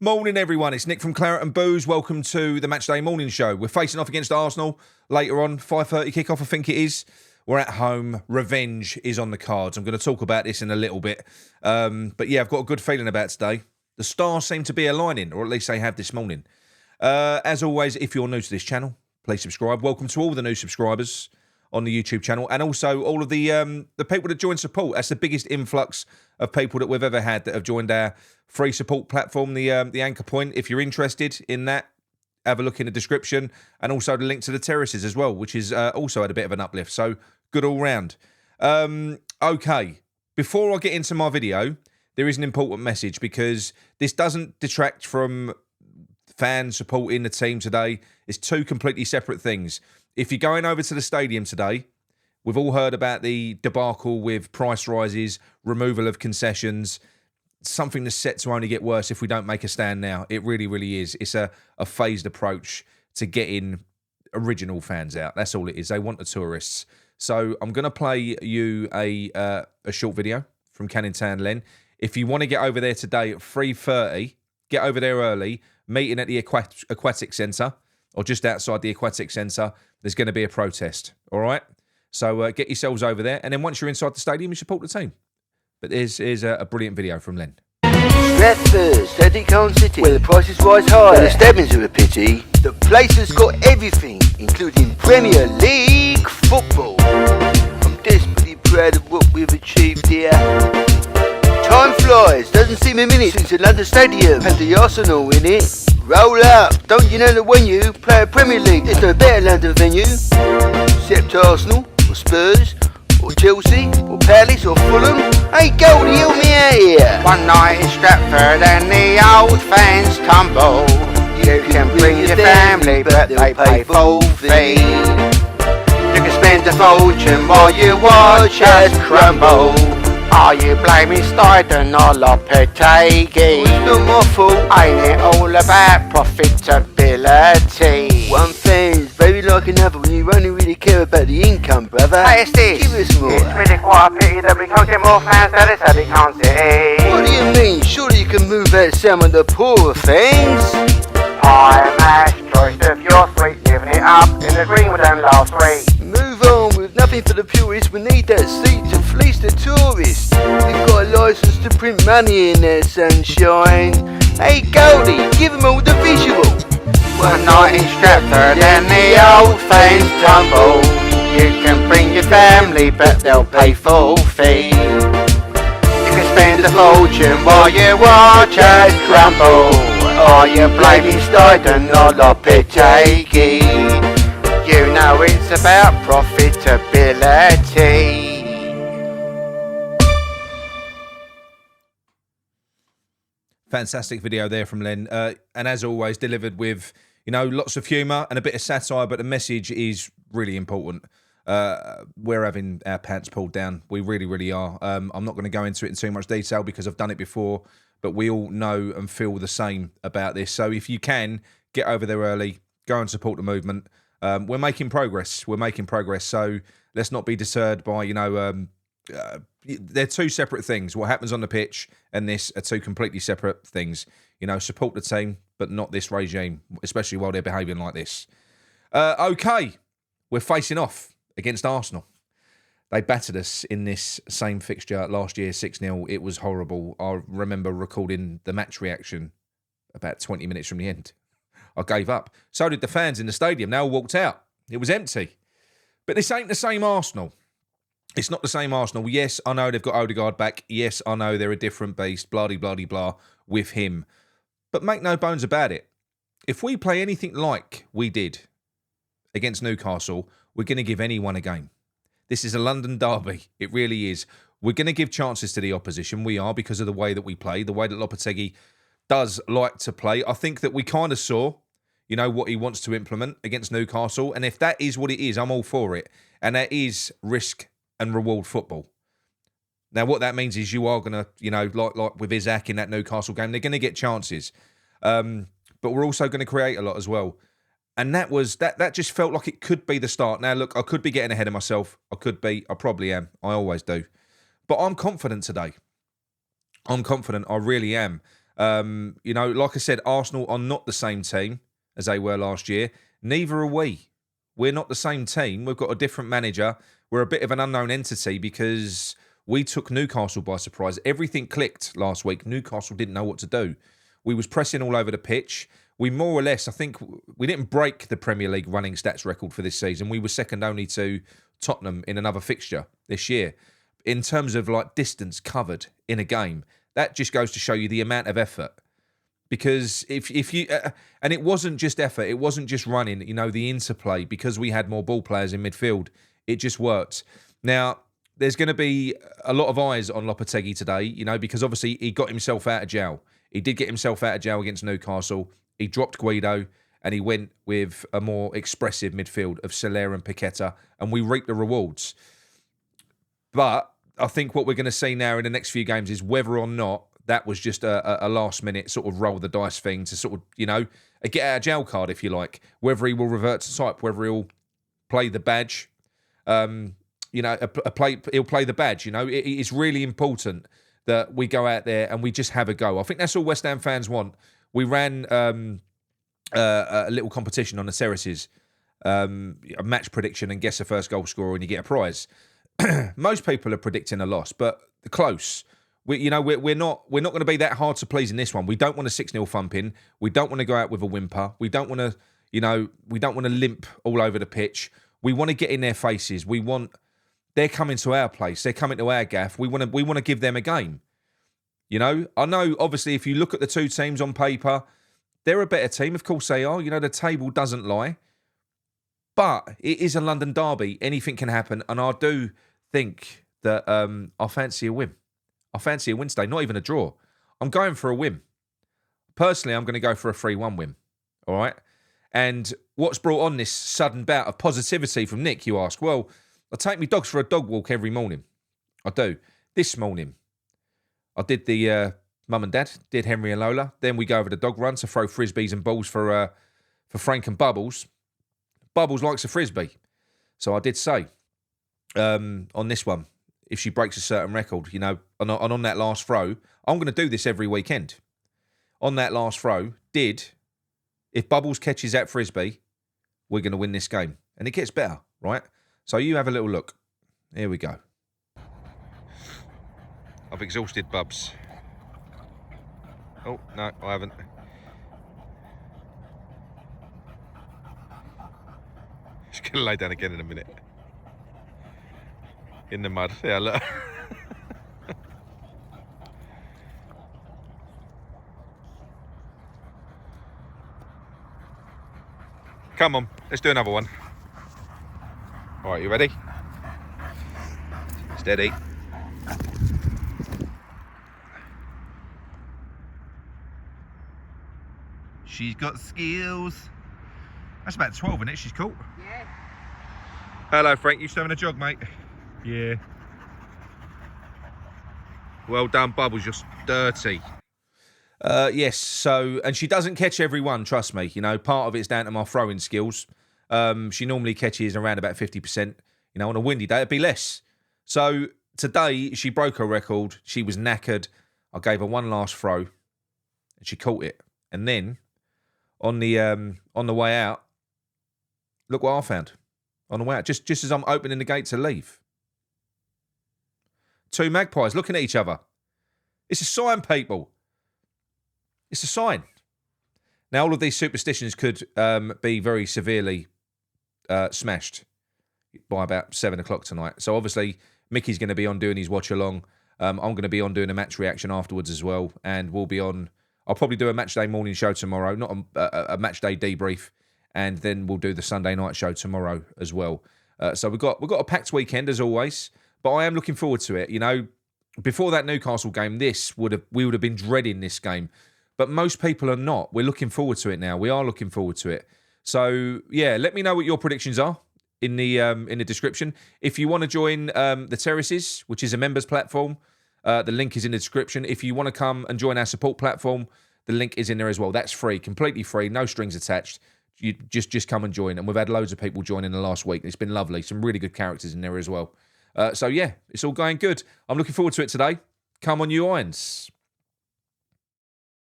Morning, everyone. It's Nick from Claret and Booze. Welcome to the Matchday morning show. We're facing off against Arsenal later on. 5:30 kickoff, I think it is. We're at home. Revenge is on the cards. I'm going to talk about this in a little bit. But yeah, I've got a good feeling about today. The stars seem to be aligning, or at least they have this morning. As always, if you're new to this channel, please subscribe. Welcome to all the new subscribers on the YouTube channel, and also all of the people that join support. That's the biggest influx of people that we've ever had that have joined our free support platform, the Anchor Point. If you're interested in that, have a look in the description, and also the link to the terraces as well, which is also had a bit of an uplift. So good all round. Okay, before I get into my video, there is an important message, because this doesn't detract from fans supporting the team today. It's two completely separate things. If you're going over to the stadium today, we've all heard about the debacle with price rises, removal of concessions, something that's set to only get worse if we don't make a stand now. It really, really is. It's a phased approach to getting original fans out. That's all it is. They want the tourists. So I'm going to play you a short video from Canning Town, Len. If you want to get over there today at 3:30, get over there early, meeting at the Aquatic Centre, or just outside the Aquatic Centre. There's going to be a protest, all right? So get yourselves over there, and then once you're inside the stadium, you support the team. But here's a brilliant video from Len. Stratford, Static City, where the prices rise high, where the stabbings are a pity. The place has got everything, including Premier League football. I'm desperately proud of what we've achieved here. Time flies, doesn't seem a minute since the London Stadium had the Arsenal in it. Roll up, don't you know that when you play a Premier League, there's no better London venue? Except Arsenal, or Spurs, or Chelsea, or Palace, or Fulham. Hey Goldie, help me out here. One night in Stratford and the old fans tumble. You can bring your family, but they pay full fee. You can spend a fortune while you watch us crumble. Are you blaming Steiden or Lopetegui? It's not my fault. Ain't it all about profitability? One fan's very like another when you only really care about the income, brother. Hey, it's this. Give us more. It's really quite a pity that we can't get more fans out of Sussex, City. What do you mean? Surely you can move out some of the poorer fans? Pie, mash, choice of your sweet, giving it up in the Greenwood and last week. Move on with nothing for the purists. We need that seat to fleece the tourists. We've got a license to print money in their sunshine. Hey Goldie, give them all the visual. One night in Stratford and the old fans tumble. You can bring your family, but they'll pay full fee. You can spend a fortune while you watch us crumble. Are you blaming Steiden or Lopetegui? You know it's about profitability. Fantastic video there from Len. And as always, delivered with, lots of humour and a bit of satire, but the message is really important. We're having our pants pulled down. We really, really are. I'm not going to go into it in too much detail because I've done it before, but we all know and feel the same about this. So if you can, get over there early, go and support the movement. We're making progress. So let's not be deterred by, they're two separate things. What happens on the pitch and this are two completely separate things. Support the team, but not this regime, especially while they're behaving like this. Okay, we're facing off against Arsenal. They battered us in this same fixture last year, 6-0. It was horrible. I remember recording the match reaction about 20 minutes from the end. I gave up. So did the fans in the stadium. They all walked out. It was empty. But this ain't the same Arsenal. It's not the same Arsenal. Yes, I know they've got Odegaard back. Yes, I know they're a different beast, blah-de-blah-de-blah, with him. But make no bones about it. If we play anything like we did against Newcastle, we're going to give anyone a game. This is a London derby. It really is. We're going to give chances to the opposition. We are, because of the way that we play, the way that Lopetegui does like to play. I think that we kind of saw, what he wants to implement against Newcastle. And if that is what it is, I'm all for it. And that is risk and reward football. Now, what that means is you are going to, like with Isaac in that Newcastle game, they're going to get chances. But we're also going to create a lot as well. And that just felt like it could be the start. Now, look, I could be getting ahead of myself. I probably am. I always do. But I'm confident today. I'm confident. I really am. You know, like I said, Arsenal are not the same team as they were last year. Neither are we. We're not the same team. We've got a different manager. We're a bit of an unknown entity because we took Newcastle by surprise. Everything clicked last week. Newcastle didn't know what to do. We was pressing all over the pitch. We more or less, I think, we didn't break the Premier League running stats record for this season. We were second only to Tottenham in another fixture this year. In terms of like distance covered in a game, that just goes to show you the amount of effort. Because if you and it wasn't just effort, it wasn't just running, you know, the interplay, because we had more ball players in midfield, it just worked. Now, there's going to be a lot of eyes on Lopetegui today, you know, because obviously he got himself out of jail. He did get himself out of jail against Newcastle. He dropped Guido and he went with a more expressive midfield of Soler and Paqueta, and we reaped the rewards. But I think what we're going to see now in the next few games is whether or not that was just a last-minute sort of roll the dice thing to sort of, you know, a get-out-of-jail card, if you like. Whether he will revert to type, whether he'll play the badge. You know, he'll play the badge, you know. It's really important that we go out there and we just have a go. I think that's all West Ham fans want. We ran a little competition on the terraces, a match prediction, and guess the first goal scorer, and you get a prize. Most people are predicting a loss, but close. We're not going to be that hard to please in this one. We don't want a 6-0 thumping. We don't want to go out with a whimper. We don't want to limp all over the pitch. We want to get in their faces. They're coming to our place. They're coming to our gaff. We want to give them a game. You know, I know obviously if you look at the two teams on paper, they're a better team. Of course they are. You know, the table doesn't lie. But it is a London derby. Anything can happen. And I do think that I fancy a win. I fancy a win today, not even a draw. I'm going for a win. Personally, I'm going to go for a 3-1 win. All right? And what's brought on this sudden bout of positivity from Nick, you ask? Well, I take my dogs for a dog walk every morning. I do. This morning, I did the mum and dad, did Henry and Lola. Then we go over the dog run to throw frisbees and balls for Frank and Bubbles. Bubbles likes a frisbee. So I did say on this one, if she breaks a certain record, you know, and on that last throw, I'm going to do this every weekend. On that last throw, if Bubbles catches that frisbee, we're going to win this game. And it gets better, right? So you have a little look. Here we go. I've exhausted Bubs. Oh, no, I haven't. She's going to lay down again in a minute. In the mud. Yeah, look. Come on, let's do another one. All right, you ready? Steady. She's got skills. That's about 12, isn't it? She's caught. Yeah. Hello, Frank. You still having a jog, mate? Yeah. Well done, Bubbles. You're dirty. Yes, so, and she doesn't catch every one, trust me. You know, part of it's down to my throwing skills. She normally catches around about 50%. You know, on a windy day, it'd be less. So, today, she broke her record. She was knackered. I gave her one last throw, and she caught it. And then, on the way out, look what I found. On the way out, just as I'm opening the gate to leave. Two magpies looking at each other. It's a sign, people. It's a sign. Now, all of these superstitions could be very severely smashed by about 7 o'clock tonight. So, obviously, Mickey's going to be on doing his watch-along. I'm going to be on doing a match reaction afterwards as well. And we'll be on... I'll probably do a Matchday morning show tomorrow, not a Matchday debrief. And then we'll do the Sunday night show tomorrow as well. So we've got a packed weekend, as always. But I am looking forward to it. You know, before that Newcastle game, we would have been dreading this game. But most people are not. We're looking forward to it now. We are looking forward to it. So, yeah, let me know what your predictions are in the description. If you want to join the Terraces, which is a members platform, the link is in the description. If you want to come and join our support platform, the link is in there as well. That's free, completely free, no strings attached. You just come and join. And we've had loads of people join in the last week. It's been lovely. Some really good characters in there as well. So, yeah, it's all going good. I'm looking forward to it today. Come on, you irons.